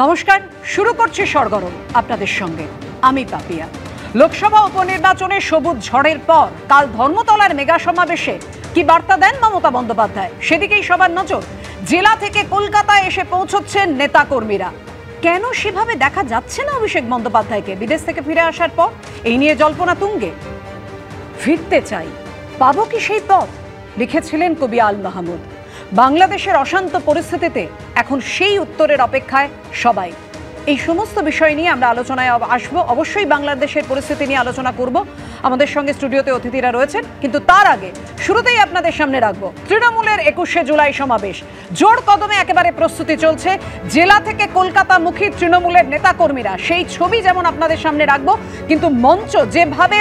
নমস্কার, শুরু করছি সরগরম আপনাদের সঙ্গে আমি পাপিয়া। লোকসভা উপনির্বাচনে সবুজ ঝড়ের পর কাল ধর্মতলার মেগা সমাবেশে কি বার্তা দেন মমতা বন্দ্যোপাধ্যায়, সেদিকেই সবার নজর। জেলা থেকে কলকাতায় এসে পৌঁছচ্ছেন নেতাকর্মীরা। কেন সেভাবে দেখা যাচ্ছে না অভিষেক বন্দ্যোপাধ্যায়কে বিদেশ থেকে ফিরে আসার পর? এই নিয়ে জল্পনা তুঙ্গে। ফিরতে চাই, পাবো কি সেই পথ? লিখেছিলেন কবি আল মাহমুদ। বাংলাদেশের অশান্ত পরিস্থিতিতে এখন সেই উত্তরের অপেক্ষায় সবাই। এই সমস্ত বিষয় নিয়ে আমরা আলোচনায় আসবো। অবশ্যই বাংলাদেশের পরিস্থিতি নিয়ে আলোচনা করব। আমাদের সঙ্গে স্টুডিওতে অতিথিরা রয়েছেন, কিন্তু তার আগে শুরুতেই আপনাদের সামনে রাখবো তৃণমূলের 21শে জুলাই সমাবেশ। জোর কদমে একেবারে প্রস্তুতি চলছে। জেলা থেকে কলকাতামুখী তৃণমূলের নেতাকর্মীরা, সেই ছবি যেমন আপনাদের সামনে রাখবো, কিন্তু মঞ্চ যেভাবে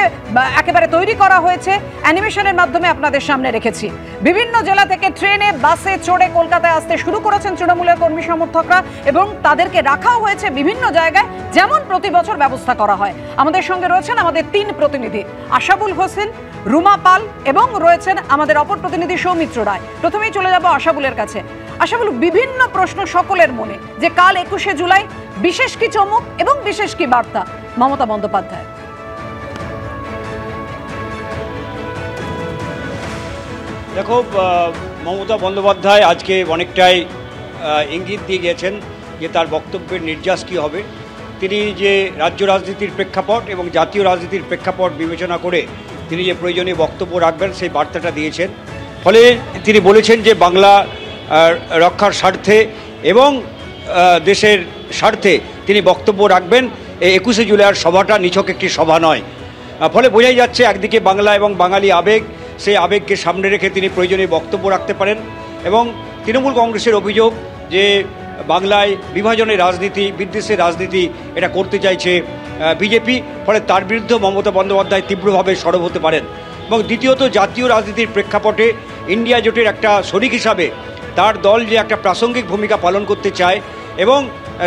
একেবারে তৈরি করা হয়েছে অ্যানিমেশনের মাধ্যমে আপনাদের সামনে রেখেছি। বিভিন্ন জেলা থেকে ট্রেনে বাসে চড়ে কলকাতায় আসতে শুরু করেছেন তৃণমূলের কর্মী সমর্থকরা, এবং তাদেরকে রাখাও হয়েছে বিভিন্ন জায়গায়, যেমন প্রতি বছর ব্যবস্থা করা হয়। আমাদের সঙ্গে রয়েছেন আমাদের 3 প্রতিনিধি, আশাবুল হোসেন, রুমা পাল এবং রয়েছেন আমাদের অপর প্রতিনিধি সৌমিত্র রায়। প্রথমেই চলে যাব আশাবুলের কাছে। আশাবুল, বিভিন্ন প্রশ্ন সকলের মনে যে কাল 21শে জুলাই বিশেষ কি চমক এবং বিশেষ কি বার্তা মমতা বন্দ্যোপাধ্যায়? দেখো, মমতা বন্দ্যোপাধ্যায় আজকে অনেকটাই ইঙ্গিত দিয়ে গেছেন যে তার বক্তব্যের নির্যাস কী হবে। তিনি যে রাজ্য রাজনীতির প্রেক্ষাপট এবং জাতীয় রাজনীতির প্রেক্ষাপট বিবেচনা করে তিনি যে প্রয়োজনীয় বক্তব্য রাখবেন সেই বার্তাটা দিয়েছেন। ফলে তিনি বলেছেন যে বাংলা রক্ষার স্বার্থে এবং দেশের স্বার্থে তিনি বক্তব্য রাখবেন। এই 21শে জুলাইয়ের সভাটা নিছক একটি সভা নয়। ফলে বোঝাই যাচ্ছে একদিকে বাংলা এবং বাঙালি আবেগ, সেই আবেগকে সামনে রেখে তিনি প্রয়োজনীয় বক্তব্য রাখতে পারেন। এবং তৃণমূল কংগ্রেসের অভিযোগ যে বাংলায় বিভাজনের রাজনীতি, বিদ্বেষের রাজনীতি এটা করতে চাইছে বিজেপি, ফলে তার বিরুদ্ধে মমতা বন্দ্যোপাধ্যায় তীব্রভাবে সরব হতে পারেন। এবং দ্বিতীয়ত, জাতীয় রাজনীতির প্রেক্ষাপটে ইন্ডিয়া জোটের একটা শরিক হিসাবে তার দল যে একটা প্রাসঙ্গিক ভূমিকা পালন করতে চায় এবং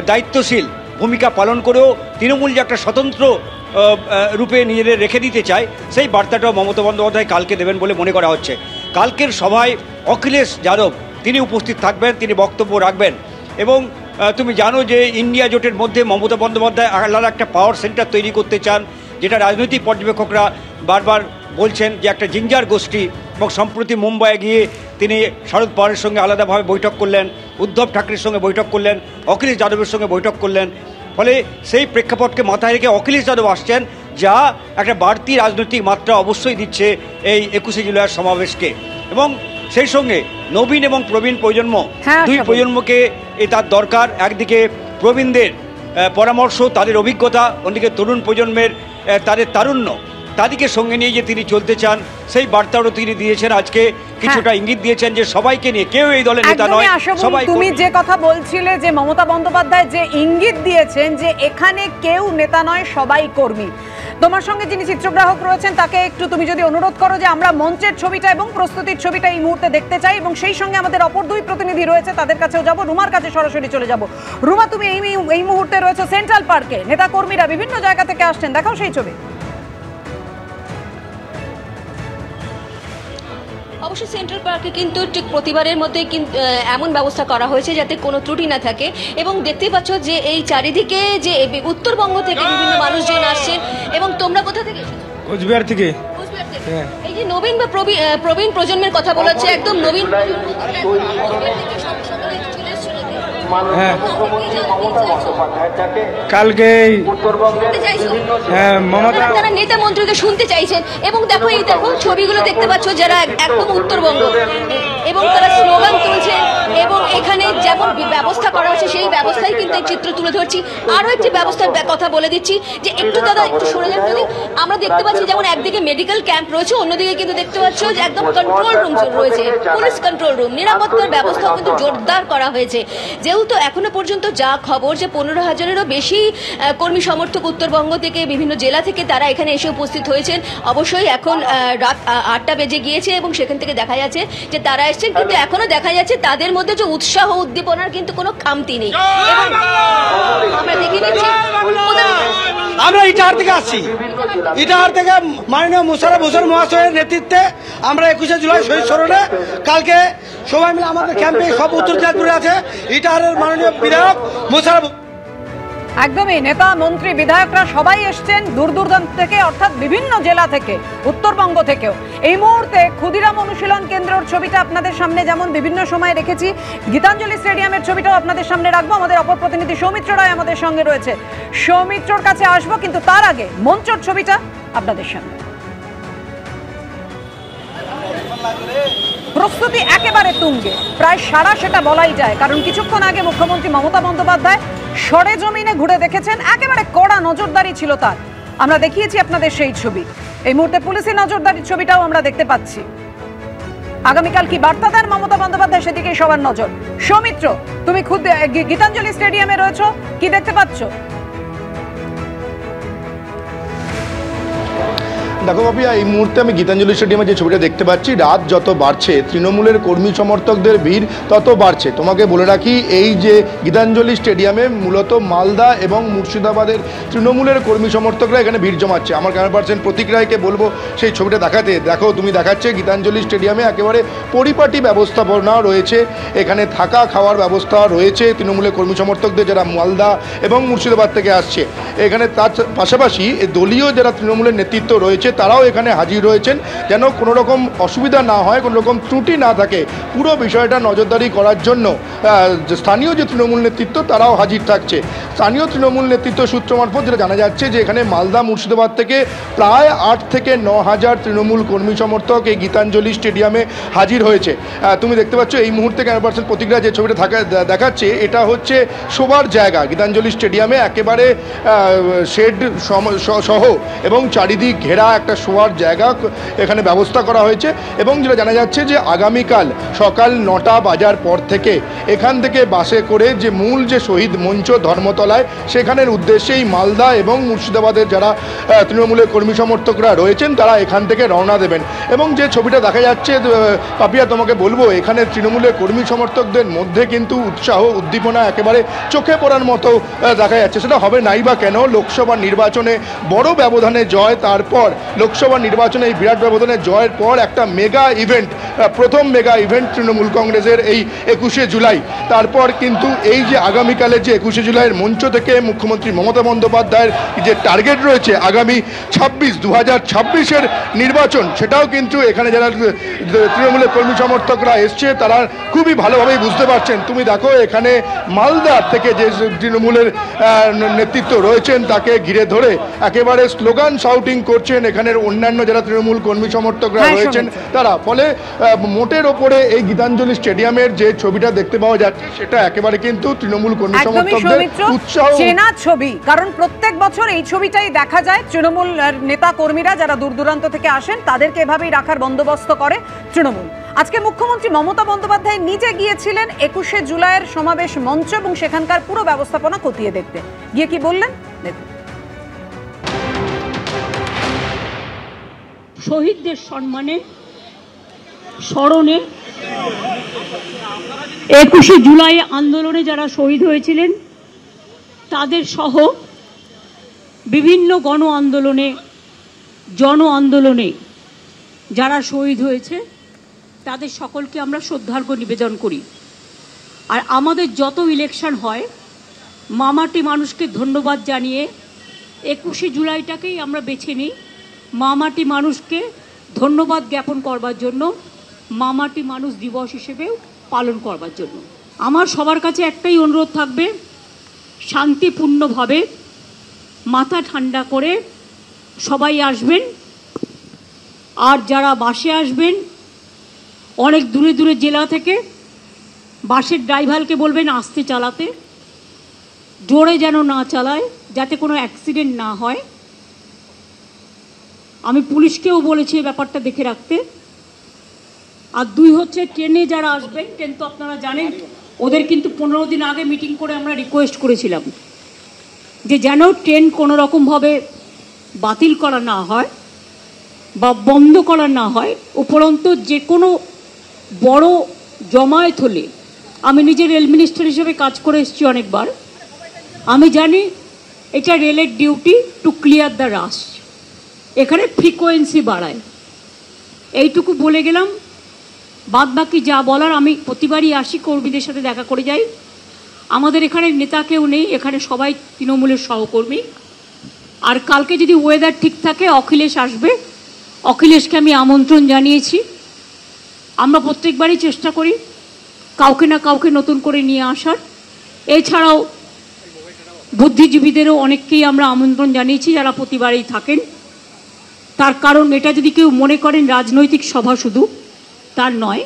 দায়িত্বশীল ভূমিকা পালন করেও তৃণমূল যে একটা স্বতন্ত্র রূপে নিজেদের রেখে দিতে চায়, সেই বার্তাটাও মমতা বন্দ্যোপাধ্যায় কালকে দেবেন বলে মনে করা হচ্ছে। কালকের সভায় অখিলেশ যাদব তিনি উপস্থিত থাকবেন, তিনি বক্তব্য রাখবেন। এবং তুমি জানো যে ইন্ডিয়া জোটের মধ্যে মমতা বন্দ্যোপাধ্যায় আলাদা একটা পাওয়ার সেন্টার তৈরি করতে চান, যেটা রাজনৈতিক পর্যবেক্ষকরা বারবার বলছেন যে একটা জিঞ্জার গোষ্ঠী। এবং সম্প্রতি মুম্বাইয়ে গিয়ে তিনি শরদ পাওয়ারের সঙ্গে আলাদাভাবে বৈঠক করলেন, উদ্ধব ঠাকরের সঙ্গে বৈঠক করলেন, অখিলেশ যাদবের সঙ্গে বৈঠক করলেন। ফলে সেই প্রেক্ষাপটকে মাথায় রেখে অখিলেশ যাদব আসছেন, যা একটা বাড়তি রাজনৈতিক মাত্রা অবশ্যই দিচ্ছে এই 21শে জুলাইয়ের সমাবেশকে। এবং সেই সঙ্গে নবীন এবং প্রবীণ প্রজন্ম, দুই প্রজন্মকে তার দরকার। একদিকে প্রবীণদের পরামর্শ, তাদের অভিজ্ঞতা, অন্যদিকে তরুণ প্রজন্মের তাদের তারুণ্য, তাদেরকে সঙ্গে নিয়ে যে তিনি চলতে চান, সেই বার্তাও তিনি দিয়েছেন। আজকে কিছুটা ইঙ্গিত দিয়েছেন যে সবাইকে নিয়ে, কেউ এই দলের নেতা নয়, সবাই। তুমি যে কথা বলছিলে যে মমতা বন্দ্যোপাধ্যায় যে ইঙ্গিত দিয়েছেন যে এখানে কেউ নেতা নয়, সবাই কর্মী। তোমার সঙ্গে যিনি চিত্রগ্রাহক রয়েছেন তাকে একটু তুমি যদি অনুরোধ করো যে আমরা মঞ্চের ছবিটা এবং প্রস্তুতির ছবিটা এই মুহূর্তে দেখতে চাই, এবং সেই সঙ্গে আমাদের অপর 2 প্রতিনিধি রয়েছে, তাদের কাছেও যাব। রুমার কাছে সরাসরি চলে যাব। রুমা, তুমি এই মুহূর্তে রয়েছে সেন্ট্রাল পার্কে, নেতা কর্মীরা বিভিন্ন জায়গা থেকে আসছেন, দেখাও সেই ছবি। অবশ্যই সেন্ট্রাল পার্কে কিন্তু ঠিক প্রতিবারের মধ্যে এমন ব্যবস্থা করা হয়েছে যাতে কোনো ত্রুটি না থাকে। এবং দেখতেই পাচ্ছ যে এই চারিদিকে যে উত্তরবঙ্গ থেকে বিভিন্ন মানুষজন আসছেন। এবং তোমরা কোথা থেকে? কোচবিহার থেকে। এই যে নবীন বা প্রবীণ প্রজন্মের কথা বলেছে, একদম নবীন কালকে তারা নেতা মন্ত্রীকে শুনতে চাইছেন। এবং দেখো, এই দেখো ছবিগুলো দেখতে পাচ্ছ, যারা একদম উত্তরবঙ্গ, এবং তারা স্লোগান তুলছেন। এবং এখানে যেমন ব্যবস্থা করা হচ্ছে সেই ব্যবস্থায় কিন্তু এই চিত্র তুলে ধরছি। আরও একটি ব্যবস্থার কথা বলে দিচ্ছি যে একটু দাদা একটু সরে যান যদি। আমরা দেখতে পাচ্ছি যেমন একদিকে মেডিকেল ক্যাম্প রয়েছে, অন্যদিকে কিন্তু দেখতে পাচ্ছ যে একদম কন্ট্রোল রুম রয়েছে, পুলিশ কন্ট্রোল রুম। নিরাপত্তার ব্যবস্থাও কিন্তু জোরদার করা হয়েছে। যেহেতু এখনো পর্যন্ত যা খবর যে 15,000-এরও বেশি কর্মী সমর্থক উত্তরবঙ্গ থেকে, বিভিন্ন জেলা থেকে তারা এখানে এসে উপস্থিত হয়েছেন। অবশ্যই এখন রাত 8টা বেজে গিয়েছে এবং সেখান থেকে দেখা যাচ্ছে যে তারা এসছেন, কিন্তু এখনো দেখা যাচ্ছে তাদের মধ্যে যে উৎসাহ উদ্দীপনার কিন্তু কোনো খামতি নেই। আমরা দেখে নিচ্ছি, আমরা ইটাহার থেকে আসছি। ইটাহার থেকে মাননীয় মোশাররফ হোসেন মহাশয়ের নেতৃত্বে আমরা 21শে জুলাই শহীদ স্মরণে কালকে সবাই মিলে আমাদের ক্যাম্পে সব উত্তর দিনাজপুরে আছে। ইটাহারের মাননীয় বিধায়ক মোশাররফ একদমই, নেতা মন্ত্রী বিধায়করা সবাই এসছেন দূর দূরান্ত থেকে, অর্থাৎ বিভিন্ন জেলা থেকে, উত্তরবঙ্গ থেকেও। এই মুহূর্তে ক্ষুদিরাম অনুশীলন কেন্দ্রের ছবিটা আপনাদের সামনে যেমন বিভিন্ন সময় রেখেছি, গীতাঞ্জলি স্টেডিয়ামের ছবিটাও আপনাদের সামনে রাখবো। আমাদের অপর প্রতিনিধি সৌমিত্র রায় আমাদের সঙ্গে রয়েছে, সৌমিত্রর কাছে আসবো, কিন্তু তার আগে মঞ্চর ছবিটা আপনাদের সামনে। প্রস্তুতি একেবারে তুঙ্গে, প্রায় সারা সেটা বলাই যায়, কারণ কিছুক্ষণ আগে মুখ্যমন্ত্রী মমতা বন্দ্যোপাধ্যায় সরেজমিনে ঘুরে দেখেছেন, একেবারে কড়া নজরদারি ছিল তার। আমরা দেখিয়েছি আপনাদের সেই ছবি। এই মুহূর্তে পুলিশের নজরদারির ছবিটাও আমরা দেখতে পাচ্ছি। আগামীকাল কি বার্তা দেন মমতা বন্দ্যোপাধ্যায়, সেদিকে সবার নজর। সৌমিত্র, তুমি খুদ গীতাঞ্জলি স্টেডিয়ামে রয়েছো, কি দেখতে পাচ্ছ? দেখো বাপিয়া, এই মুহূর্তে আমি গীতাঞ্জলি স্টেডিয়ামে যে ছবিটা দেখতে পাচ্ছি, রাত যত বাড়ছে তৃণমূলের কর্মী সমর্থকদের ভিড় তত বাড়ছে। তোমাকে বলে রাখি, এই যে গীতাঞ্জলি স্টেডিয়ামে মূলত মালদা এবং মুর্শিদাবাদের তৃণমূলের কর্মী সমর্থকরা এখানে ভিড় জমাচ্ছে। আমার ক্যামেরা পার্সন প্রতীক রায়কে বলবো সেই ছবিটা দেখাতে। দেখো, তুমি দেখাচ্ছে গীতাঞ্জলি স্টেডিয়ামে একেবারে পরিপাটি ব্যবস্থাপনা রয়েছে, এখানে থাকা খাওয়ার ব্যবস্থা রয়েছে তৃণমূলের কর্মী সমর্থকদের যারা মালদা এবং মুর্শিদাবাদ থেকে আসছে। এখানে তার পাশাপাশি দলীয় যারা তৃণমূলের নেতৃত্ব রয়েছে তারাও এখানে হাজির রয়েছেন, যেন কোনো রকম অসুবিধা না হয়, কোনো রকম ত্রুটি না থাকে। পুরো বিষয়টা নজরদারি করার জন্য স্থানীয় যে তৃণমূল নেতৃত্ব তারাও হাজির থাকছে। স্থানীয় তৃণমূল নেতৃত্ব সূত্র মারফত যেটা জানা যাচ্ছে যে এখানে মালদা মুর্শিদাবাদ থেকে প্রায় 8 থেকে 9 হাজার তৃণমূল কর্মী সমর্থক এই গীতাঞ্জলি স্টেডিয়ামে হাজির হয়েছে। তুমি দেখতে পাচ্ছ এই মুহূর্তে ক্যামেরা পার্সন প্রতিক্রিয়া যে ছবিটা দেখাচ্ছে, এটা হচ্ছে শোবার জায়গা। গীতাঞ্জলি স্টেডিয়ামে একেবারে শেড সহ এবং চারিদিক ঘেরা একটা শোয়ার জায়গা এখানে ব্যবস্থা করা হয়েছে। এবং যেটা জানা যাচ্ছে যে আগামীকাল সকাল 9টা বাজার পর থেকে এখান থেকে বাসে করে যে মূল যে শহীদ মঞ্চ ধর্মতলায়, সেখানের উদ্দেশ্যেই মালদা এবং মুর্শিদাবাদের যারা তৃণমূলের কর্মী সমর্থকরা রয়েছেন তারা এখান থেকে রওনা দেবেন। এবং যে ছবিটা দেখা যাচ্ছে পাপিয়া, তোমাকে বলবো, এখানে তৃণমূলের কর্মী সমর্থকদের মধ্যে কিন্তু উৎসাহ উদ্দীপনা একেবারে চোখে পড়ার মতো দেখা যাচ্ছে। সেটা হবে নাই বা কেন, লোকসভা নির্বাচনে বড় ব্যবধানে জয়, তারপর লোকসভা নির্বাচনে এই বিরাট ব্যবধানে জয়ের পর একটা মেগা ইভেন্ট, প্রথম মেগা ইভেন্ট তৃণমূল কংগ্রেসের এই 21শে জুলাই। তারপর কিন্তু এই যে আগামীকালের যে 21শে জুলাইয়ের মঞ্চ থেকে মুখ্যমন্ত্রী মমতা বন্দ্যোপাধ্যায়ের যে টার্গেট রয়েছে আগামী 2026 নির্বাচন, সেটাও কিন্তু এখানে যারা তৃণমূলের কর্মী সমর্থকরা এসছে তারা খুবই ভালোভাবেই বুঝতে পারছেন। তুমি দেখো, এখানে মালদা থেকে যে তৃণমূলের নেতৃত্ব রয়েছেন তাকে ঘিরে ধরে একেবারে স্লোগান শাউটিং করছেন এখানের অন্যান্য যারা তৃণমূল কর্মী সমর্থকরা রয়েছেন তারা। ফলে মোটের ওপরে এই গীতাঞ্জলি স্টেডিয়ামের যে ছবিটা দেখতে পাওয়া যাচ্ছে সেটা একেবারে কিন্তু তৃণমূল কর্মী সমর্থকদের উৎসাহ চেনা ছবি, কারণ প্রত্যেক বছর এই ছবিটাই দেখা যায়। তৃণমূল নেতা কর্মীরা যারা দূর দূরান্ত থেকে আসেন তাদেরকে এভাবেই রাখার বন্দোবস্ত করে তৃণমূল। আজকে মুখ্যমন্ত্রী মমতা বন্দ্যোপাধ্যায় নিজে গিয়েছিলেন 21শে জুলাইয়ের সমাবেশ মঞ্চ এবং সেখানকার পুরো ব্যবস্থাপনা খতিয়ে দেখতে গিয়ে কি বললেন দেখুন। শহীদদের সম্মানে স্মরণে 21শে জুলাই আন্দোলনে যারা শহীদ হয়েছিলেন তাদের সহ বিভিন্ন গণ আন্দোলনে যারা শহীদ হয়েছে তাদের সকলকে আমরা শ্রদ্ধার্ঘ্য নিবেদন করি। আর আমাদের যত ইলেকশন হয় মামাটি মানুষকে ধন্যবাদ জানিয়ে 21শে জুলাইটাকেই আমরা বেছে নিই মামাটি মানুষকে ধন্যবাদ জ্ঞাপন করবার জন্য, মামাটি মানুষ দিবস হিসেবেও পালন করবার জন্য। আমার সবার কাছে একটাই অনুরোধ থাকবে, শান্তিপূর্ণভাবে মাথা ঠান্ডা করে সবাই আসবেন। আর যারা বাসে আসবেন অনেক দূরে দূরে জেলা থেকে, বাসের ড্রাইভারকে বলবেন আস্তে চালাতে, জোরে যেন না চালায় যাতে কোনো অ্যাক্সিডেন্ট না হয়। আমি পুলিশকেও বলেছি এই ব্যাপারটা দেখে রাখতে। আর 2 হচ্ছে ট্রেনে যারা আসবেন, ট্রেন তো আপনারা জানেন ওদের কিন্তু 15 দিন আগে মিটিং করে আমরা রিকোয়েস্ট করেছিলাম যে যেন ট্রেন কোনো রকমভাবে বাতিল করা না হয় বা বন্ধ করা না হয়। উপরন্তু যে কোনো বড় জমায়েত হলে, আমি নিজে রেল মিনিস্টার হিসেবে কাজ করে এসেছি অনেকবার, আমি জানি এটা রেলের ডিউটি টু ক্লিয়ার দ্য রাশ, এখানে ফ্রিকোয়েন্সি বাড়ায়। এইটুকু বলে গেলাম। বাদ বাকি যা বলার, আমি প্রতিবারই আসি, কর্মীদের সাথে দেখা করে যাই। আমাদের এখানে নেতা কেউ নেই, এখানে সবাই তৃণমূলের সহকর্মী। আর কালকে যদি ওয়েদার ঠিক থাকে অখিলেশ আসবে, অখিলেশকে আমি আমন্ত্রণ জানিয়েছি। আমরা প্রত্যেকবারই চেষ্টা করি কাউকে না কাউকে নতুন করে নিয়ে আসার। এছাড়াও বুদ্ধিজীবীদেরও অনেককেই আমরা আমন্ত্রণ জানিয়েছি যারা প্রতিবারেই থাকেন। তার কারণ এটা যদি কেউ মনে করেন রাজনৈতিক সভা শুধু, তার নয়,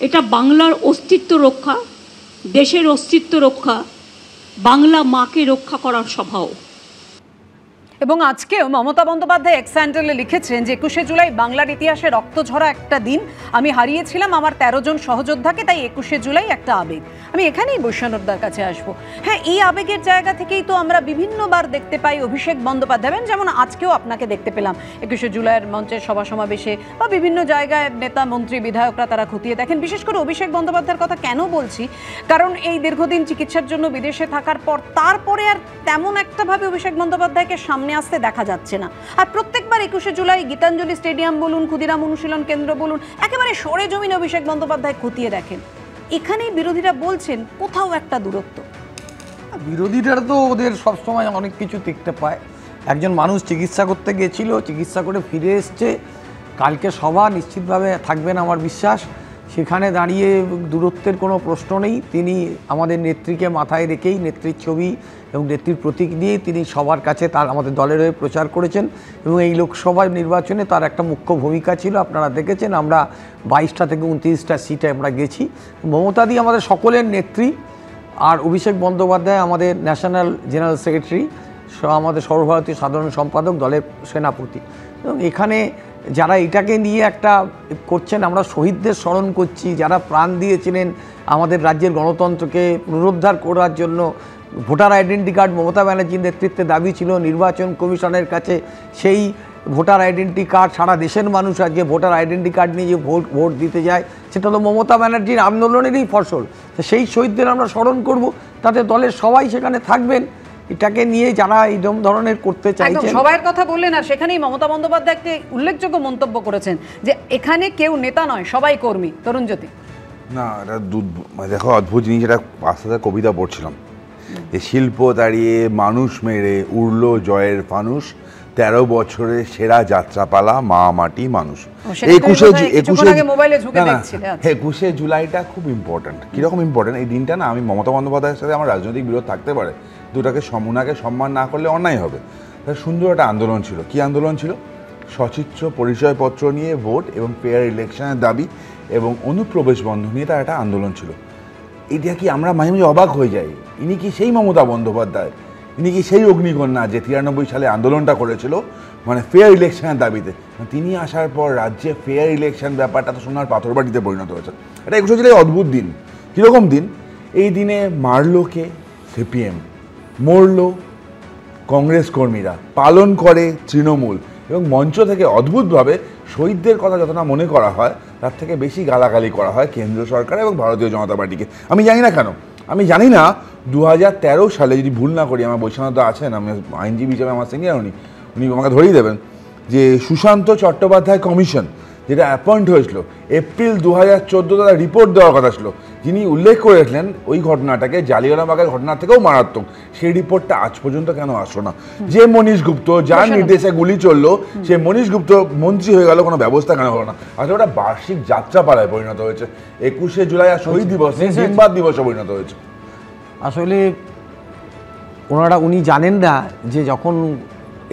এটা বাংলার অস্তিত্ব রক্ষা, দেশের অস্তিত্ব রক্ষা, বাংলা মাকে রক্ষা করার সভাও। এবং আজকেও মমতা বন্দ্যোপাধ্যায় এক্স হ্যান্ডেলে লিখেছেন যে 21শে জুলাই বাংলার ইতিহাসে রক্তঝরা একটা দিন। আমি হারিয়েছিলাম আমার 13 জন সহযোদ্ধাকে, তাই 21শে জুলাই একটা আবেগ। আমি এখানেই বৈষ্ণবদার কাছে আসবো। হ্যাঁ, এই আবেগের জায়গা থেকেই তো আমরা বিভিন্নবার দেখতে পাই অভিষেক বন্দ্যোপাধ্যায়, যেমন আজকেও আপনাকে দেখতে পেলাম 21শে জুলাইয়ের মঞ্চের সভা সমাবেশে বা বিভিন্ন জায়গায় নেতা মন্ত্রী বিধায়করা তারা খতিয়ে দেখেন। বিশেষ করে অভিষেক বন্দ্যোপাধ্যায়ের কথা কেন বলছি, কারণ এই দীর্ঘদিন চিকিৎসার জন্য বিদেশে থাকার পর তারপরে আর তেমন একটাভাবে অভিষেক বন্দ্যোপাধ্যায়কে সামনে আসতে দেখা যাচ্ছে না। আর প্রত্যেকবার 21শে জুলাই গীতাঞ্জলি স্টেডিয়াম বলুন, ক্ষুদিরাম অনুশীলন কেন্দ্র বলুন, একেবারে সরে জমিনে অভিষেক বন্দ্যোপাধ্যায় খতিয়ে দেখেন। এখানেই বিরোধীরা বলছেন কোথাও একটা দূরত্ব। বিরোধীরা তো ওদের সবসময় অনেক কিছু দেখতে পায়। একজন মানুষ চিকিৎসা করতে গিয়েছিল, চিকিৎসা করে ফিরে এসছে, কালকে সভা নিশ্চিতভাবে থাকবেন আমার বিশ্বাস। সেখানে দাঁড়িয়ে দূরত্বের কোনো প্রশ্ন নেই। তিনি আমাদের নেত্রীকে মাথায় রেখেই, নেত্রীর ছবি এবং নেত্রীর প্রতীক নিয়েই তিনি সবার কাছে তার আমাদের দলের হয়ে প্রচার করেছেন এবং এই লোকসভা নির্বাচনে তার একটা মুখ্য ভূমিকা ছিল। আপনারা দেখেছেন আমরা 22টা থেকে 29টা সিটে আমরা গেছি। মমতাদি আমাদের সকলের নেত্রী, আর অভিষেক বন্দ্যোপাধ্যায় আমাদের ন্যাশনাল জেনারেল সেক্রেটারি, আমাদের সর্বভারতীয় সাধারণ সম্পাদক, দলের সেনাপতি। এবং এখানে যারা এটাকে নিয়ে একটা করছেন, আমরা শহীদদের স্মরণ করছি যারা প্রাণ দিয়েছিলেন আমাদের রাজ্যের গণতন্ত্রকে পুনরুদ্ধার করার জন্য। ভোটার আইডেন্টি কার্ড মমতা ব্যানার্জির নেতৃত্বে দাবি ছিল নির্বাচন কমিশনের কাছে, সেই ভোটার আইডেন্টি কার্ড সারা দেশের মানুষ আজকে ভোটার আইডেন্টি কার্ড নিয়ে যে ভোট দিতে যায়, সেটা তো মমতা ব্যানার্জির আন্দোলনেরই ফসল। তো সেই শহীদদের আমরা স্মরণ করব, তাতে দলের সবাই সেখানে থাকবেন। এটাকে নিয়ে যারা এই ধরনের করতে চাইছেন, সবার কথা বললেন। আর সেখানেই মমতা বন্দ্যোপাধ্যায় একটি উল্লেখযোগ্য মন্তব্য করেছেন যে এখানে কেউ নেতা নয়, সবাই কর্মী। তরুণজ্যোতি, না, এটা দেখো অদ্ভুত জিনিস। এটা পাঁচটা কবিতা পড়ছিলাম যে শিল্প দাঁড়িয়ে মানুষ মেরে উড়ল জয়ের ফানুষ, 13 বছরে সেরা যাত্রাপালা মা মাটি মানুষ। 21শে জুলাইটা খুব ইম্পর্টেন্ট। কীরকম ইম্পর্টেন্ট এই দিনটা না, আমি মমতা বন্দ্যোপাধ্যায়ের সাথে আমার রাজনৈতিক বিরোধ থাকতে পারে, দুটাকে ওনাকে সম্মান না করলে অন্যায় হবে। তার সুন্দর একটা আন্দোলন ছিল। কি আন্দোলন ছিল? সচিত্র পরিচয়পত্র নিয়ে ভোট এবং ফেয়ার ইলেকশনের দাবি এবং অনুপ্রবেশ বন্ধ নিয়ে তার একটা আন্দোলন ছিল। এটা কি আমরা মাঝে মাঝে অবাক হয়ে যাই, ইনি কি সেই মমতা বন্দ্যোপাধ্যায়? ইনি কি সেই অগ্নিকন্যা যে 93 সালে আন্দোলনটা করেছিল মানে ফেয়ার ইলেকশনের দাবিতে? তিনি আসার পর রাজ্যে ফেয়ার ইলেকশন ব্যাপারটা তো সোনার পাথরবাটিতে পরিণত হয়েছে। এটা 21শে জুলাই অদ্ভুত দিন। কীরকম দিন? এই দিনে মারলো কে? সিপিএম, মরল কংগ্রেস কর্মীরা, পালন করে তৃণমূল, এবং মঞ্চ থেকে অদ্ভুতভাবে শহীদদের কথা যতটা মনে করা হয় তার থেকে বেশি গালাগালি করা হয় কেন্দ্র সরকার এবং ভারতীয় জনতা পার্টিকে। আমি জানি না কেন, আমি জানি না 2013 সালে, যদি ভুল না করি, আমার বৈষ্ণবদা আছেন, আমি আইনজীবী হিসেবে আমার সিনিয়র, উনি আমাকে ধরিয়ে দেবেন, যে সুশান্ত চট্টোপাধ্যায় কমিশন যেটা অ্যাপয়েন্ট হয়েছিল এপ্রিল 2014 তারা রিপোর্ট দেওয়ার কথা ছিল, যিনি উল্লেখ করেছিলেন ওই ঘটনাটাকে জালিয়ানওয়ালাবাগের ঘটনার থেকেও মারাত্মক, সেই রিপোর্টটা আজ পর্যন্ত কেন আসলো না? যে মনীষ গুপ্ত, যার নির্দেশে গুলি চললো, সে মনীষ গুপ্ত মন্ত্রী হয়ে গেল, কোনো ব্যবস্থা কেন হলো না? আসলে ওটা বার্ষিক যাত্রাপালায় পরিণত হয়েছে। 21শে জুলাই আর শহীদ দিবস জিম্বাদ দিবসে পরিণত হয়েছে। আসলে উনি জানেন না যে যখন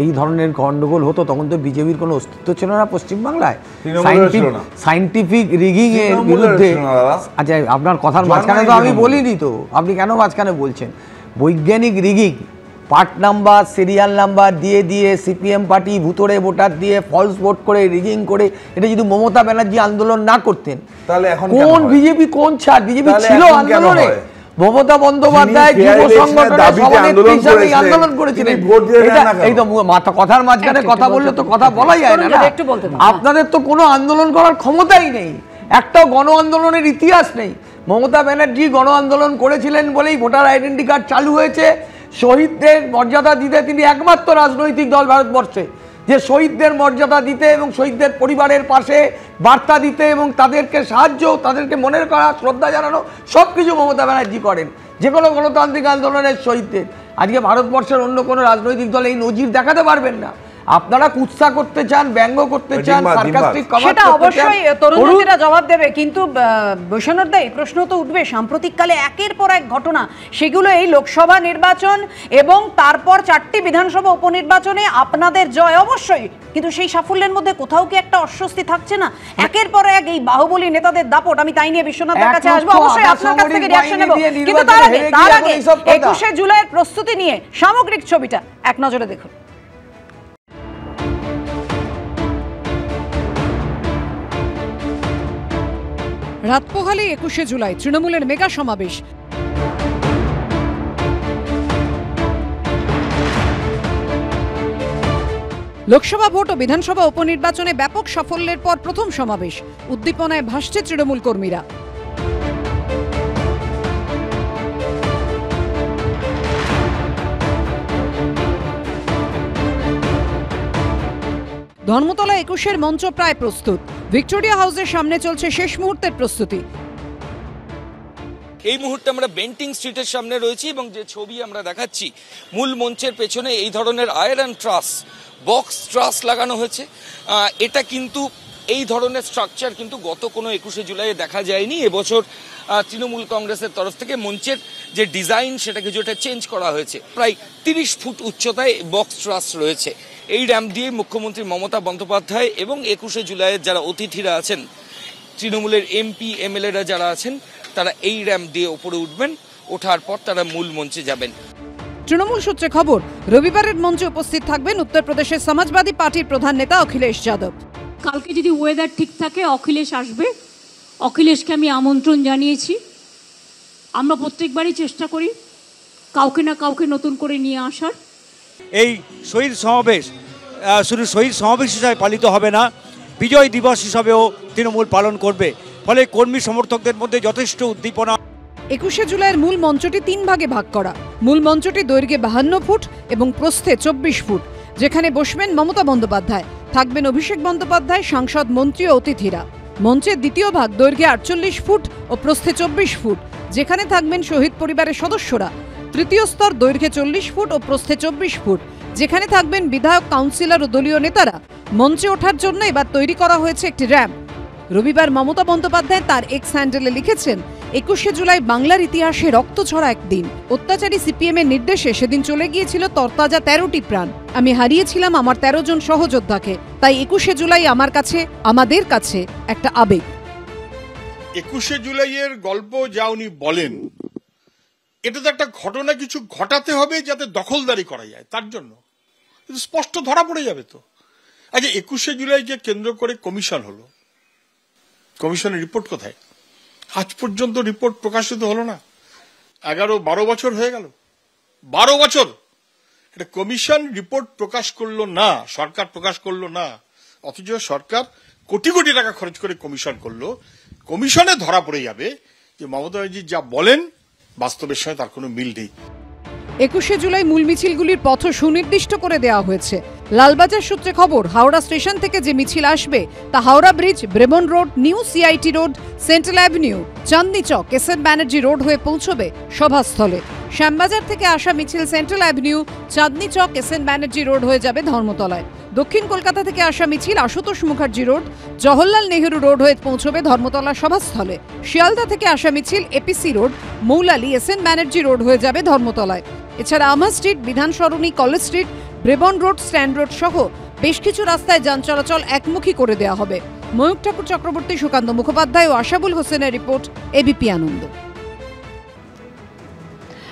এই ধরনের গন্ডগোল হতো তখন তো বিজেপির কোনো অস্তিত্ব ছিল না পশ্চিমবাংলায়। সাইন্টিফিক রিগিং এর বিরুদ্ধে, আচ্ছা আপনার কথার মাঝখানে তো আমি বলিনি, তো আপনি কেন মাঝখানে বলছেন? বৈজ্ঞানিক rigging, part number, serial number দিয়ে দিয়ে সিপিএম পার্টি ভুতুড়ে ভোটার দিয়ে ফলস ভোট করে রিগিং করে, এটা যদি মমতা ব্যানার্জি আন্দোলন না করতেন তাহলে এখন কোন বিজেপি, কোন ছাড়, বিজেপি ছিল আন্দোলনে। মমতা বন্দ্যোপাধ্যায় যুব সংগঠনের সভানেত্রী হিসেবে আন্দোলন করেছিলেন। এই তো কথার মাঝখানে কথা বললে তো কথা বলাই যায় না। আপনাদের তো কোনো আন্দোলন করার ক্ষমতাই নেই, একটাও গণ আন্দোলনের ইতিহাস নেই। মমতা ব্যানার্জি গণ আন্দোলন করেছিলেন বলেই ভোটার আইডেন্টি কার্ড চালু হয়েছে। শহীদদের মর্যাদা দিতে তিনি একমাত্র রাজনৈতিক দল ভারতবর্ষে যে শহীদদের মর্যাদা দিতে এবং শহীদদের পরিবারের পাশে বার্তা দিতে এবং তাদেরকে সাহায্য, তাদেরকে মনের করা, শ্রদ্ধা জানানো, সব কিছু মমতা ব্যানার্জি করেন যে কোনো গণতান্ত্রিক আন্দোলনের শহীদদের। আজকে ভারতবর্ষের অন্য কোনো রাজনৈতিক দল এই নজির দেখাতে পারবেন না। আপনারা কুৎসা করতে চান, ব্যঙ্গ করতে চান, সার্কাস্টিক কমেন্ট সেটা করতে চান, অবশ্যই তরুণরা জবাব দেবে, কিন্তু বৈষ্ণব দা এই প্রশ্ন তো উঠবে সাম্প্রতিককালে একের পর এক ঘটনা, সেগুলো এই লোকসভা নির্বাচন এবং তারপর 4টি বিধানসভা উপনির্বাচনে আপনাদের জয় অবশ্যই, কিন্তু সেই সাফল্যের মধ্যে কোথাও কি একটা অস্বস্তি থাকছে না? একের পর এক এই বাহুবলী নেতাদের দাপট, আমি তাই নিয়ে বিশ্বনাথের কাছে আসবো, অবশ্যই আপনার কাছ থেকে রিঅ্যাকশন নেব, কিন্তু তার আগে 21শে জুলাইয়ের প্রস্তুতি নিয়ে সামগ্রিক ছবিটা এক নজরে দেখুন। রাত পোহালে 21শে জুলাই তৃণমূলের মেগা সমাবেশ। লোকসভা ভোট ও বিধানসভা উপনির্বাচনে ব্যাপক সাফল্যের পর প্রথম সমাবেশ, উদ্দীপনায় ভাসছে তৃণমূল কর্মীরা। ধর্মতলা 21-এর মঞ্চ প্রায় প্রস্তুত, ভিক্টোরিয়া হাউসের সামনে চলছে শেষ মুহূর্তের প্রস্তুতি। এই মুহূর্তে আমরা বেন্টিং স্ট্রিটের সামনে রয়েছি এবং যে ছবি আমরা দেখাচ্ছি, মূল মঞ্চের পেছনে এই ধরনের আয়রন ট্রাস, বক্স ট্রাস লাগানো হয়েছে। এটা কিন্তু এই ধরনের স্ট্রাকচার কিন্তু গত কোনো 21শে জুলাইয়ে দেখা যায়নি। এবছর তৃণমূল কংগ্রেসের তরফ থেকে মঞ্চের যে ডিজাইন সেটা কিছুটা চেঞ্জ করা হয়েছে। প্রায় 30 ফুট উচ্চতায় বক্স ট্রাস রয়েছে। এই র্যাম্প দিয়ে মুখ্যমন্ত্রী মমতা বন্দ্যোপাধ্যায় এবং 21শে জুলাইয়ের যারা অতিথিরা আছেন, তৃণমূলের এমপি এমএলএরা যারা আছেন, তারা এই র্যাম্প দিয়ে উপরে উঠবেন, ওঠার পর তারা মূল মঞ্চে যাবেন। তৃণমূল সূত্রে খবর, রবিবারের মঞ্চে উপস্থিত থাকবেন উত্তরপ্রদেশের সমাজবাদী পার্টির প্রধান নেতা অখিলেশ যাদব। কালকে যদি ওয়েদার ঠিক থাকে অখিলেশ আসবে, অখিলেশকে আমি আমন্ত্রণ জানিয়েছি। আমরা প্রত্যেকবারই চেষ্টা করি কাউকে না কাউকে নতুন করে নিয়ে আসার। এই শহীদ সমাবেশ শুধু শহীদ সমাবেশ হিসাবে পালিত হবে না, বিজয় দিবস হিসাবেও তৃণমূল পালন করবে, ফলে কর্মী সমর্থকদের মধ্যে যথেষ্ট উদ্দীপনা। 21শে জুলাইয়ের মূল মঞ্চটি 3 ভাগে ভাগ করা। মূল মঞ্চটি দৈর্ঘ্যে 52 ফুট এবং প্রস্থে 24 ফুট, যেখানে বসবেন মমতা বন্দ্যোপাধ্যায়, থাকবেন অভিষেক বন্দ্যোপাধ্যায়, সাংসদ, মন্ত্রী ও অতিথিরা। মঞ্চের দ্বিতীয় ভাগ দৈর্ঘ্যে 48 ফুট ও প্রস্থে 24 ফুট, যেখানে থাকবেন শহীদ পরিবারের সদস্যরা। তৃতীয় স্তর দৈর্ঘ্যে 40 ফুট ও প্রস্থে 24 ফুট, যেখানে থাকবেন বিধায়ক, কাউন্সিলর ও দলীয় নেতারা। মঞ্চে ওঠার জন্য এবার তৈরি করা হয়েছে একটি র্যাম্প। রবিবার মমতা বন্দ্যোপাধ্যায় তার এক্স হ্যান্ডেলে লিখেছেন, 21শে জুলাই বাংলার ইতিহাসে রক্তঝরা একদিন। অত্যাচারী সিপিএম এর নির্দেশে সেদিন চলে গিয়েছিল তরতাজা 13টি প্রাণ। আমি হারিয়েছিলাম আমার 13 জন সহযোদ্ধাকে। তাই 21শে জুলাই আমার কাছে, আমাদের কাছে একটা আবেগ। 21শে জুলাইয়ের গল্প যা উনি বলেন, এটা তো একটা ঘটনা, কিছু ঘটাতে হবে যাতে দখলদারি করা যায়, তার জন্য স্পষ্ট ধরা পড়ে যাবে। তো আচ্ছা, 21শে জুলাইকে কেন্দ্র করে কমিশন হলো, কমিশনের রিপোর্ট কোথায়? আজ পর্যন্ত রিপোর্ট প্রকাশিত হলো না। 11-12 বছর হয়ে গেল, 12 বছর এটা কমিশন রিপোর্ট প্রকাশ করলো না, সরকার প্রকাশ করলো না। অথচ সরকার কোটি কোটি টাকা খরচ করে কমিশন করলো। কমিশনে ধরা পড়ে যাবে যে মমতা ব্যানার্জি যা বলেন বাস্তবের সঙ্গে তার কোনো মিল নেই। 21শে জুলাই মূল মিছিলগুলির পথ সুনির্দিষ্ট করে দেওয়া হয়েছে। লালবাজার সূত্রে খবর, হাওড়া স্টেশন থেকে যে মিছিল আসবে তা Howrah bridge, Brabourne road, new CIT road, central avenue, Chandni Chowk, SN Banerjee road হয়ে পৌঁছবে সভাস্থলে। শ্যামবাজার থেকে আসা মিছিল central avenue, Chandni Chowk, SN Banerjee road হয়ে যাবে ধর্মতলায়। দক্ষিণ কলকাতা থেকে আসা মিছিল আশুতোষ মুখার্জি রোড, জওহরলাল নেহেরু রোড হয়ে পৌঁছবে ধর্মতলা সভাস্থলে। শিয়ালদা থেকে আসা মিছিল APC road, Moulali, SN Banerjee road হয়ে যাবে ধর্মতলায়। এছাড়া আমা street, Bidhan Sarani, college street, Brabourne road, stand road সহ বেশ কিছু রাস্তায় যান চলাচল একমুখী করে দেওয়া হবে। ময়ূক ঠাকুর চক্রবর্তী, সুকান্ত মুখোপাধ্যায় ও আশাবুল হোসেনের রিপোর্ট, এবিপি আনন্দ।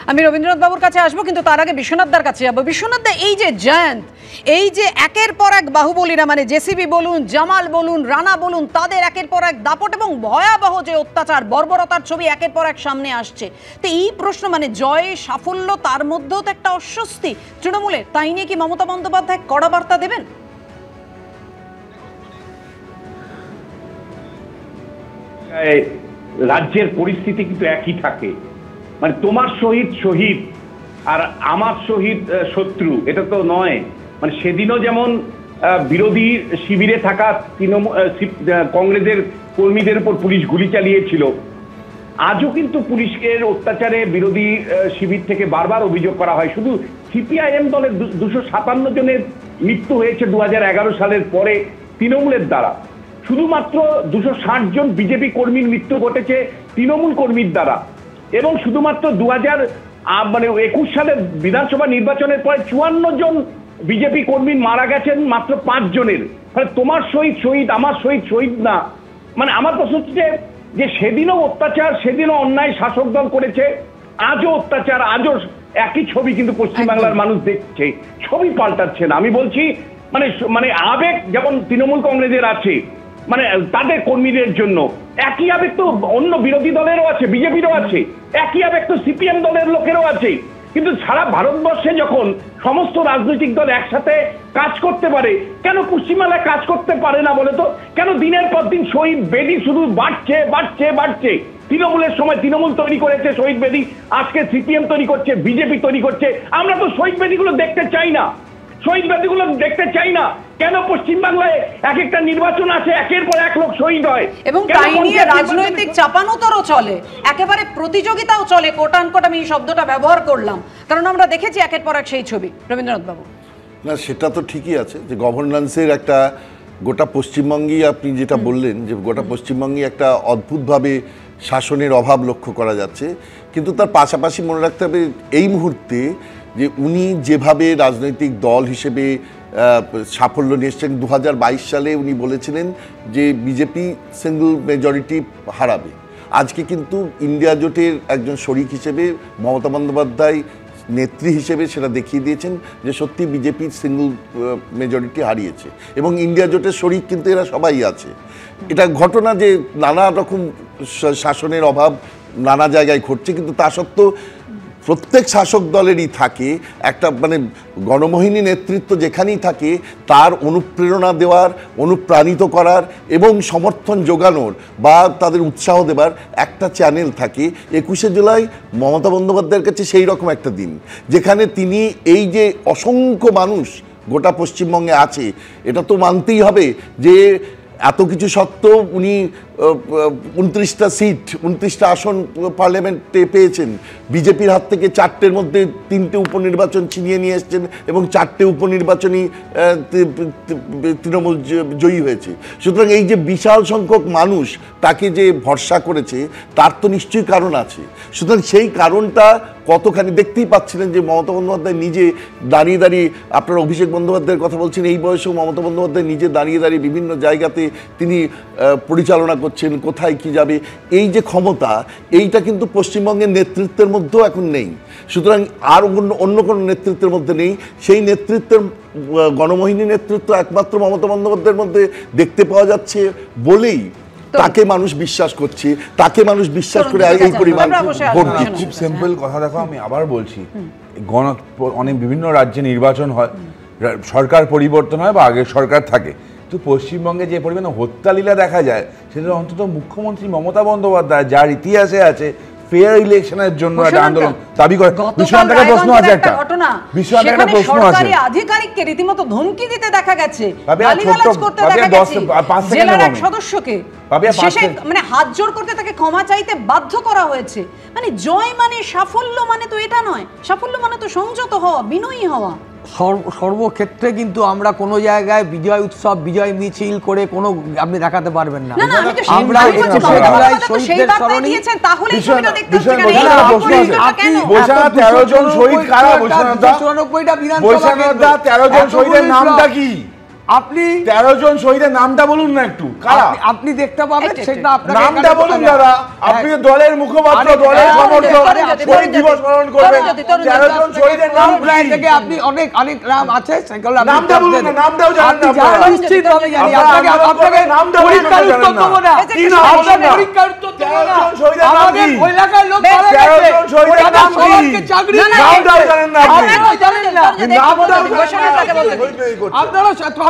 আমি রবীন্দ্রনাথ বাবুর কাছে আসবো, কিন্তু তার আগে বিশ্বনাথদার কাছে যাবো। বিশ্বনাথদা, এই যে জয়ন্ত, এই যে একের পর এক বাহুবলীরা, মানে জেসিবি বলুন, জামাল বলুন, রানা বলুন, তাদের একের পর এক দাপট এবং ভয়াবহ যে অত্যাচার, বর্বরতার ছবি একের পর এক সামনে আসছে। তো এই প্রশ্ন, মানে জয়, সাফল্য, তার মধ্যেও তো একটা অস্বস্তি তৃণমূলের, তাই নিয়ে কি মমতা বন্দ্যোপাধ্যায় কড়া বার্তা দেবেন? রাজ্যের পরিস্থিতি কিন্তু একই থাকে, মানে তোমার শহীদ শহীদ আর আমার শহীদ শত্রু, এটা তো নয়। মানে সেদিনও যেমন বিরোধী শিবিরে থাকা কংগ্রেসের কর্মীদের উপর পুলিশ গুলি চালিয়েছিল, আজও কিন্তু পুলিশের অত্যাচারে বিরোধী শিবির থেকে বারবার অভিযোগ করা হয়। শুধু সিপিআইএম দলের 257 জনের মৃত্যু হয়েছে 2011 সালের পরে তৃণমূলের দ্বারা, শুধুমাত্র 260 জন বিজেপি কর্মীর মৃত্যু ঘটেছে তৃণমূল কর্মীর দ্বারা, এবং শুধুমাত্র 2021 সালের বিধানসভা নির্বাচনের পরে 54 জন বিজেপি কর্মী মারা গেছেন মাত্র 5 জনের। মানে তোমার শহীদ শহীদ, আমার শহীদ শহীদ না। মানে আমার প্রশ্ন হচ্ছে যে সেদিনও অত্যাচার, সেদিনও অন্যায় শাসক দল করেছে, আজও অত্যাচার, আজও একই ছবি কিন্তু পশ্চিমবাংলার মানুষ দেখছে, ছবি পাল্টাচ্ছে না। আমি বলছি মানে আবেগ যেমন তৃণমূল কংগ্রেসের আছে, মানে তাদের কর্মীদের জন্য একই আবেগ তো অন্য বিরোধী দলেরও আছে, বিজেপিরও আছে, একই আবেগ তো সিপিএম দলের লোকেরও আছে। কিন্তু সারা ভারতবর্ষে যখন সমস্ত রাজনৈতিক দল একসাথে কাজ করতে পারে, কেন পশ্চিমবাংলায় কাজ করতে পারে না বলে তো? কেন দিনের পর দিন শহীদ বেদি শুধু বাড়ছে বাড়ছে বাড়ছে? তৃণমূলের সময় তৃণমূল তৈরি করেছে শহীদ বেদি, আজকে সিপিএম তৈরি করছে, বিজেপি তৈরি করছে। আমরা তো শহীদ বেদিগুলো দেখতে চাই না, শহীদ বেদিগুলো দেখতে চাই না। কেন পশ্চিমবাংলায় এক একটা নির্বাচন আছে, একের পর এক লোক শহীদ হয়, এবং তাই নিয়ে রাজনৈতিক চাপানোতরও চলে, একেবারে প্রতিযোগিতাও চলে। কোটানকোট আমি এই শব্দটা ব্যবহার করলাম কারণ আমরা দেখেছি একের পর এক সেই ছবি। রবীন্দ্রনাথ বাবু, না সেটা তো ঠিকই আছে যে গভর্নেন্সের একটা গোটা পশ্চিমবঙ্গেই আপনি যেটা বললেন যে গোটা পশ্চিমবঙ্গে একটা অদ্ভুতভাবে শাসনের অভাব লক্ষ্য করা যাচ্ছে, কিন্তু তার পাশাপাশি মনে রাখতে হবে এই মুহূর্তে যে উনি যেভাবে রাজনৈতিক দল হিসেবে সাফল্য নিয়ে এসছেন। 2022 সালে উনি বলেছিলেন যে বিজেপি সিঙ্গল মেজরিটি হারাবে। আজকে কিন্তু ইন্ডিয়া জোটের একজন শরিক হিসেবে মমতা বন্দ্যোপাধ্যায় নেত্রী হিসেবে সেটা দেখিয়ে দিয়েছেন যে সত্যি বিজেপি সিঙ্গল মেজরিটি হারিয়েছে, এবং ইন্ডিয়া জোটের শরিক কিন্তু এরা সবাই আছে। এটা ঘটনা যে নানা রকম শাসনের অভাব নানা জায়গায় ঘটছে, কিন্তু তা সত্ত্বেও প্রত্যেক শাসক দলেরই থাকে একটা মানে গণমোহিনী নেতৃত্ব যেখানেই থাকে তার অনুপ্রেরণা দেওয়ার, অনুপ্রাণিত করার এবং সমর্থন যোগানোর বা তাদের উৎসাহ দেবার একটা চ্যানেল থাকে। 21শে জুলাই মমতা বন্দ্যোপাধ্যায়ের কাছে সেই রকম একটা দিন যেখানে তিনি এই যে অসংখ্য মানুষ গোটা পশ্চিমবঙ্গে আছে, এটা তো মানতেই হবে যে এত কিছু সত্ত্বেও উনি 29টা সিট 29টা আসন পার্লামেন্টে পেয়েছেন। বিজেপির হাত থেকে 4টের মধ্যে 3টে উপনির্বাচন ছিনিয়ে নিয়ে এসছেন এবং 4টে উপনির্বাচনই তৃণমূল জয়ী হয়েছে। সুতরাং এই যে বিশাল সংখ্যক মানুষ তাকে যে ভরসা করেছে তার তো নিশ্চয়ই কারণ আছে। সুতরাং সেই কারণটা কতখানি দেখতেই পাচ্ছিলেন যে মমতা বন্দ্যোপাধ্যায় নিজে দাঁড়িয়ে দাঁড়িয়ে, আপনারা অভিষেক বন্দ্যোপাধ্যায়ের কথা বলছেন, এই বয়সেও মমতা বন্দ্যোপাধ্যায় নিজে দাঁড়িয়ে দাঁড়িয়ে বিভিন্ন জায়গাতে তিনি পরিচালনা করছেন, কোথায় কি যাবে, এই যে ক্ষমতা, এইটা কিন্তু পশ্চিমবঙ্গের নেতৃত্বের মধ্যেও এখন নেই। সুতরাং আর অন্য কোনো নেতৃত্বের মধ্যে নেই। সেই নেতৃত্বের গণমোহিনী নেতৃত্ব একমাত্র মমতা বন্দ্যোপাধ্যায়ের মধ্যে দেখতে পাওয়া যাচ্ছে বলেই তাকে মানুষ বিশ্বাস করছে, তাকে মানুষ বিশ্বাস করে এই পরিমাণ ভোট দিচ্ছে। খুব সিম্পল কথা, দেখো আমি আবার বলছি, অনেক বিভিন্ন রাজ্যে নির্বাচন হয়, সরকার পরিবর্তন হয় বা আগের সরকার থাকে, তো পশ্চিমবঙ্গে যে পরিমাণে হত্যালীলা দেখা যায় সেটা অন্তত মুখ্যমন্ত্রী মমতা বন্দ্যোপাধ্যায় যার ইতিহাসে আছে ফেয়ার ইলেকশনের জন্য একটা আন্দোলন দাবি করে। বিষয়টা প্রশ্ন আছে, একটা ঘটনা সেখানে সরকারি আধিকারিককে রীতিমতো ধমকি দিতে দেখা গেছে, গালিগালাজ করতে দেখা গেছে জেলার এক সদস্যকে, শেষে মানে হাত জোড় করতে তাকে ক্ষমা চাইতে বাধ্য করা হয়েছে। মানে জয় মানে সাফল্য মানে তো এটা নয়, সাফল্য মানে তো সংযত হওয়া, বিনয়ী হওয়া। সর্বক্ষেত্রে কিন্তু আমরা কোনো জায়গায় বিজয় উৎসব, বিজয় মিছিল করে কোনো আপনি দেখাতে পারবেন না। আমরা 21শে জুলাই শহীদদের স্মরণে তাহলে ছবিটা দেখতে হচ্ছে কেন? 13 জন শহীদ কারা? 94টা বিধানসভা 13 জন শহীদের নামটা কি? আপনি 13 জন শহীদের নামটা বলুন না একটু, কারা আপনি দেখতে পাবেন সেটা আপনাকে নামটা বলুন দাদা। আপনি দলের মুখপাত্র, দলের সমর্থক, শহীদ দিবস পালন করবেন, 13 জন শহীদের নাম থেকে আপনি অনেক নাম আছে, সেগুলো নামটা বলুন না, নামটাও জানেন না আপনি। নিশ্চিতভাবে জানি, আপনাকে নামটা পরীক্ষার উত্তর দেবো না, কি নাম? পরীক্ষার উত্তর দেবো না। 13 জন শহীদের নাম কি? ওই এলাকার লোক 13 জন শহীদের নাম কি? চাকরি নামটাও জানেন না, আপনারা জানেন না, নামটাও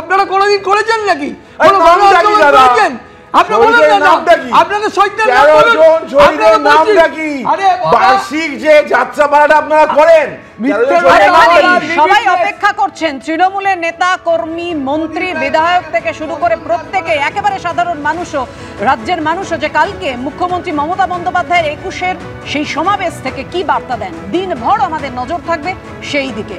আপনারা কোনোদিন করেছেন নাকি? নামটা কি দাদা? আপনি বলুন না নামটা কি, আপনাদের শহীদদের নাম বলুন, 13 জন শহীদের নামটা কি, বার্ষিক যে যাত্রা পালাটা আপনারা করেন, সবাই অপেক্ষা করছেন তৃণমূলের নেতা কর্মী মন্ত্রী বিধায়ক থেকে শুরু করে প্রত্যেকে একেবারে সাধারণ মানুষও রাজ্যের মানুষও যে কালকে মুখ্যমন্ত্রী মমতা বন্দ্যোপাধ্যায়ের 21-এর সেই সমাবেশ থেকে কি বার্তা দেন। দিনভর আমাদের নজর থাকবে সেই দিকে।